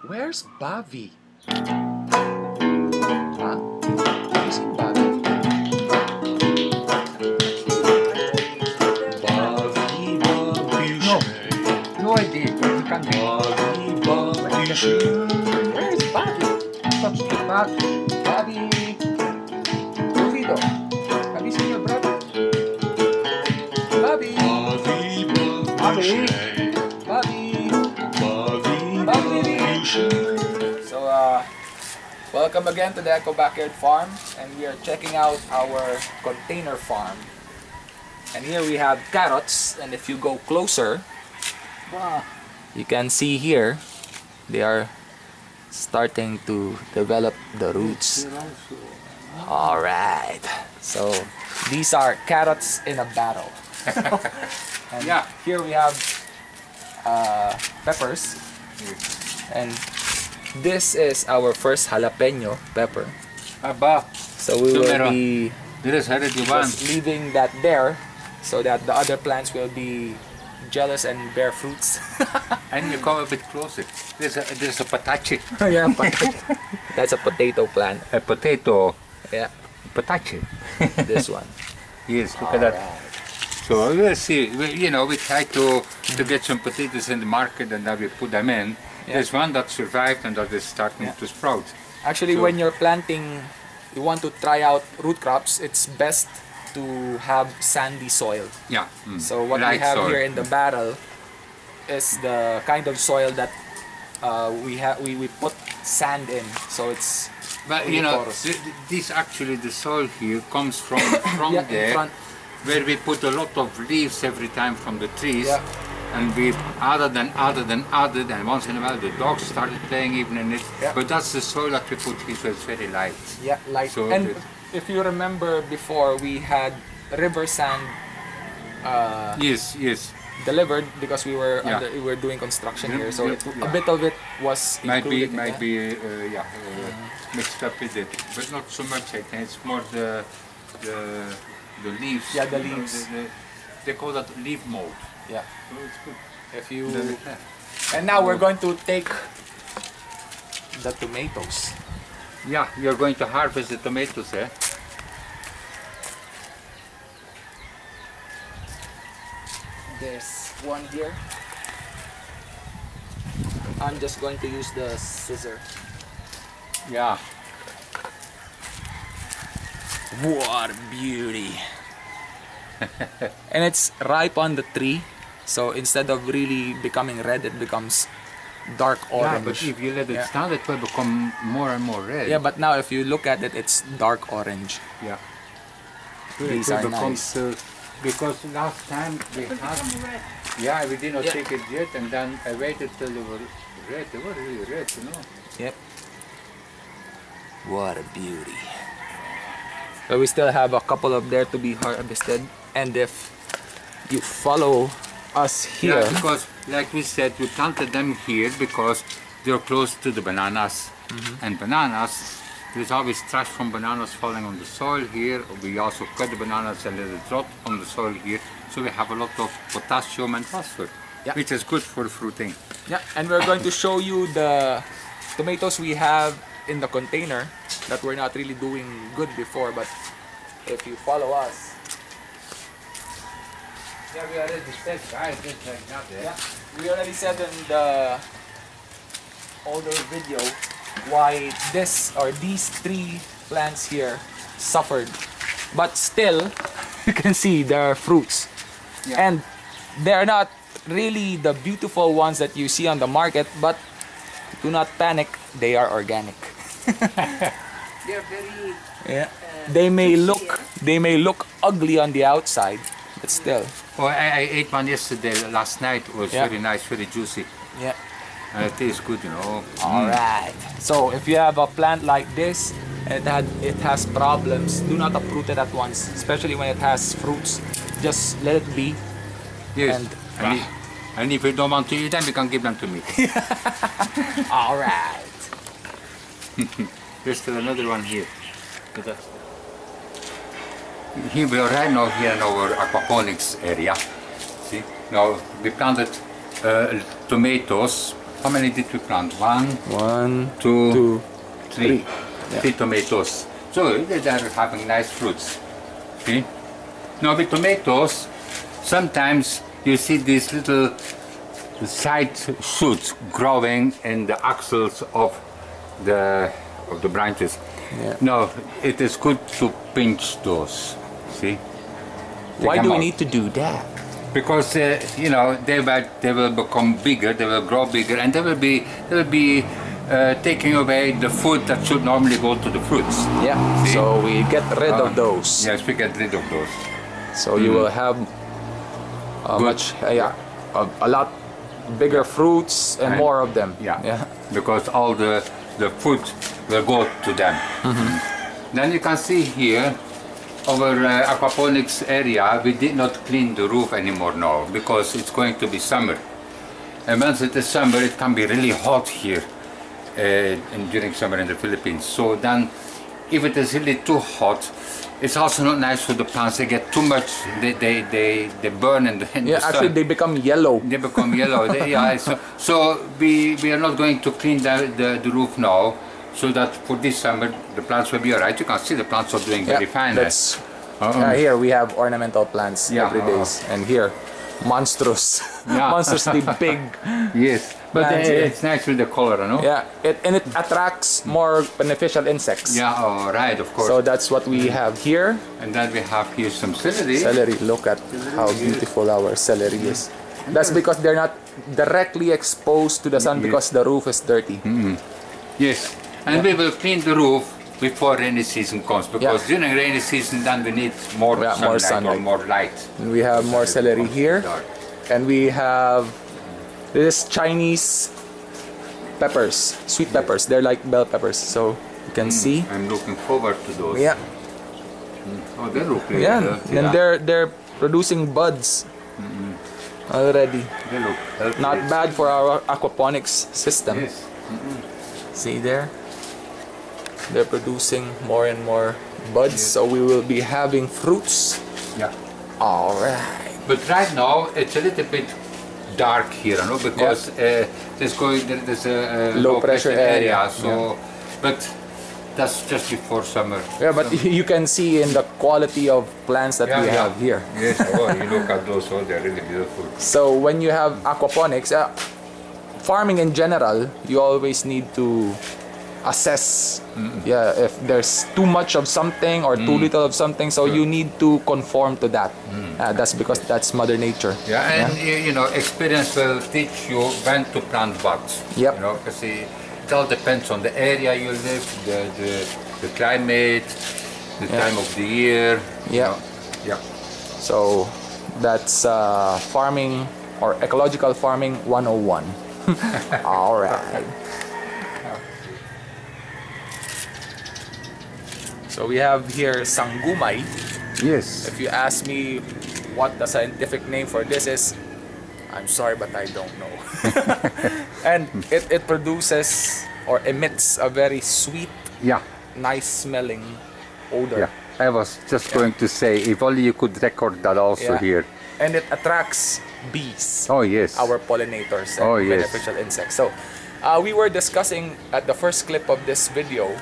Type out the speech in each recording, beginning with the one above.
Where's Bobby? Huh? Have you seen Bobby? Bobby, Bobby, No. No idea. You can't do Bobby, where's Bobby? Bobby. Rufito, have you seen your brother? Bobby. Bobby. So, welcome again to the Echo Backyard Farm, and we are checking out our container farm. And here we have carrots, and if you go closer, you can see here they are starting to develop the roots. Alright, so these are carrots in a barrel. And Yeah. here we have peppers, and this is our first jalapeno pepper. Aba. So we will Meron. be There's already one. just leaving that there so that the other plants will be jealous and bear fruits. And you come a bit closer. There's a patache. Yeah, that's a potato plant. A potato. Yeah, Patache. this one. Yes, look at that. So we'll see. We try to get some potatoes in the market and then we put them in. Yeah. There's one that survived and that is starting to sprout. Actually, So- when you're planting, you want to try out root crops, it's best to have sandy soil. Yeah. So what we Light have soil. here in the barrel is the kind of soil that we put sand in, so it's But really porous. this actually the soil here comes from Yeah, in there, front. where we put a lot of leaves every time from the trees, Yeah. and we added, and once in a while the dogs started playing even in it. Yeah. But that's the soil that we put here, so it's very light. Yeah, like So and it- if you remember before, we had river sand Yes, yes. delivered because we were Yeah. we were doing construction Yeah, here, so yeah. a bit of it was Might be, included. mixed up with it, but not so much. I think it's more the leaves. Yeah, the you know, leaves. they call that leaf mold. Yeah. So it's good. If you Then- and now we're going to take the tomatoes. Yeah, you're going to harvest the tomatoes, eh? There's one here. I'm just going to use the scissor. Yeah. What a beauty! And it's ripe on the tree, so instead of really becoming red, it becomes dark Yeah, orange. but if you let it Yeah. stand, it will become more and more red. Yeah, but now if you look at it, it's dark orange. Yeah. These It will are become nice. because last time we had, yeah, we did not Yeah. take it yet, and then I waited till they were red. They were really red, you know. Yep. What a beauty. So we still have a couple of there to be harvested, and if you follow us here, Yeah, because like we said, we planted them here because they're close to the bananas, and bananas. There's always trash from bananas falling on the soil here. We also cut the bananas and let it rot on the soil here, so we have a lot of potassium and phosphorus, Yeah. which is good for fruiting. yeah, and we're going to show you the tomatoes we have in the container that we're not really doing good before, but if you follow us, Yeah, we already said, guys, just like that. yeah, we already said in the older video why this or these three plants here suffered, but still you can see there are fruits. Yeah. And they're not really the beautiful ones that you see on the market, but do not panic, they are organic. They're very Yeah. They may look ugly on the outside, but still. Oh, I ate one yesterday, last night. It was Yeah. very nice, very juicy. Yeah. And it tastes good, you know. All right. So if you have a plant like this and it has problems, do not uproot it at once, especially when it has fruits. Just let it be. Yes. And- And if you don't want to eat them, you can give them to me. All right. There's still another one here. Look at that. Here we are right now here in our aquaponics area. See? Now we planted tomatoes How many did we plant? One, One, two, two, three. Yeah. 3 tomatoes. So they are having nice fruits. See? Now with tomatoes, sometimes you see these little side shoots growing in the axils of the branches. Yeah. Now it is good to pinch those. See? Why them do we out. need to do that? Because you know they will become bigger, they will grow bigger, and they will be taking away the food that should normally go to the fruits. Yeah. See? So we get rid of those. Yes, we get rid of those. So you will have Good. a lot bigger fruits and more of them. Yeah. Because all the food will go to them. Then you can see here our aquaponics area, we did not clean the roof anymore now because it's going to be summer. And once it is summer, it can be really hot here during summer in the Philippines. So then, if it is really too hot, it's also not nice for the plants. They get too much, they burn in the sun. Actually they become yellow. They become yellow. So we are not going to clean the roof now, so that for this summer the plants will be alright. You can see the plants are doing very fine. That's, here we have ornamental plants every day, and here monstrously big. Yes, but plants, it's nice with the color, no? Yeah, and it attracts more beneficial insects. Yeah, all right, of course. So that's what we have here. And then we have here some celery. Celery, look at how beautiful our celery is. That's because they're not directly exposed to the sun because the roof is dirty. Yes, and we will clean the roof before rainy season comes, because during rainy season then we need more sunlight or more light. And we have more celery here, and we have this Chinese peppers, sweet peppers. They're like bell peppers, so you can see. I'm looking forward to those. Yeah, Oh, they look really yeah, healthy, and they're producing buds already. They look healthy. Not bad for our aquaponics system. Yes. See there? They're producing more and more buds, so we will be having fruits. Yeah. Alright. But right now it's a little bit dark here, no? Because there's a Low pressure area. So, but that's just before summer. Yeah, but you can see in the quality of plants that we have here. Yes, oh, you look at those, oh, they're really beautiful. So when you have aquaponics, farming in general, you always need to assess if there's too much of something or too little of something, so you need to conform to that. That's because that's Mother Nature. Yeah, and you know, experience will teach you when to plant what. Yep. You know, because it all depends on the area you live, the climate, the time of the year. Yeah. You know. Yeah. So that's farming or ecological farming 101. All right. So we have here sanggumay. Yes. If you ask me what the scientific name for this is, I'm sorry, but I don't know. And it produces or emits a very sweet, nice smelling odor. Yeah. I was just going to say, if only you could record that also here. And it attracts bees. Oh yes. Our pollinators and beneficial insects. So we were discussing at the first clip of this video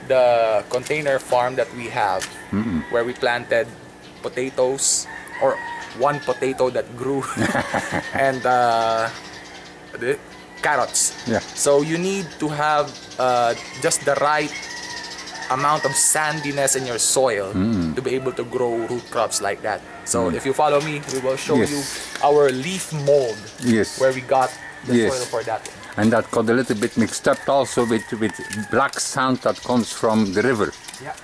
the container farm that we have, where we planted potatoes, or one potato that grew, and the carrots. Yeah. So you need to have just the right amount of sandiness in your soil to be able to grow root crops like that. So if you follow me, we will show you our leaf mold, where we got the soil for that. And that got a little bit mixed up also with black sand that comes from the river. Yeah.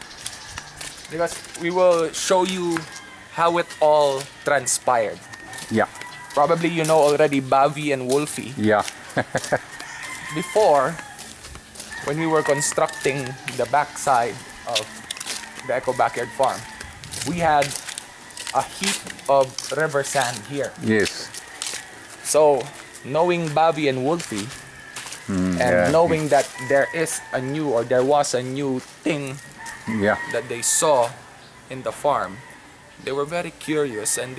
Because we will show you how it all transpired. Yeah. Probably you know already Bavi and Wolfie. Yeah. Before, when we were constructing the backside of the Eco Backyard Farm, we had a heap of river sand here. Yes. So, knowing Bavi and Wolfie, and knowing that there was a new thing that they saw in the farm, they were very curious, and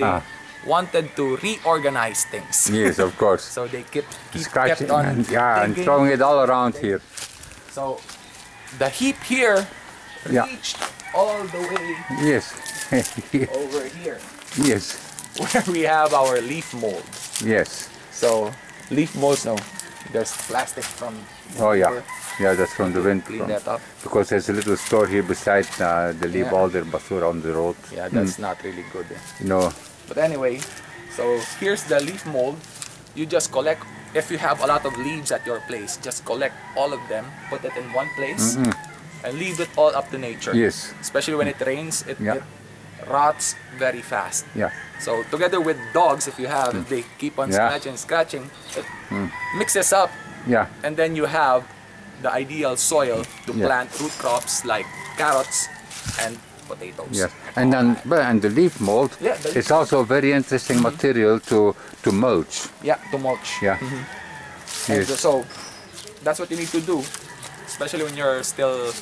wanted to reorganize things. Yes, of course. So they kept Scratching on and, yeah, and digging. throwing it all around here. So the heap here Yeah. reached all the way Yes. over here, Yes. where we have our leaf mold. Yes. So leaf molds, no, there's plastic from Oh yeah. here. Yeah, that's from the wind. Clean that up. Because there's a little store here beside. They leave Yeah. all their basura on the road. Yeah, that's not really good. You know. But anyway, so here's the leaf mold. You just collect, if you have a lot of leaves at your place, just collect all of them, put it in one place, and leave it all up to nature. Yes. Especially when it rains, it Yeah. rots very fast. Yeah. So together with dogs, if you have, if they keep on Yeah. scratching, it mixes up, Yeah. and then you have the ideal soil to Yeah. plant root crops like carrots and potatoes. Yes. And then and the leaf mold. Yeah, the leaf It's also a very interesting material to mulch. Yeah, to mulch. Yeah. And Yes. so that's what you need to do, especially when you're still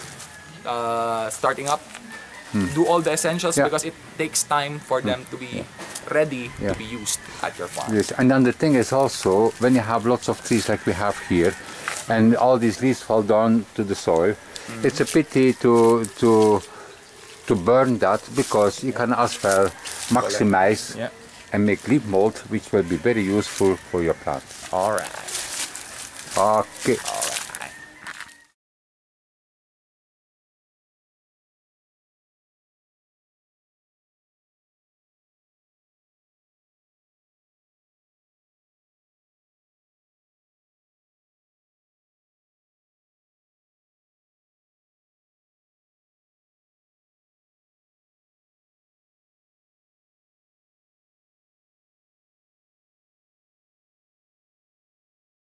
starting up. Do all the essentials Yeah. because it takes time for them to be ready Yeah. to be used at your farm. Yes, and then the thing is also, when you have lots of trees like we have here, and all these leaves fall down to the soil, it's a pity to burn that, because you can as well maximize Yeah. and make leaf mold, which will be very useful for your plant. All right. Okay. All right.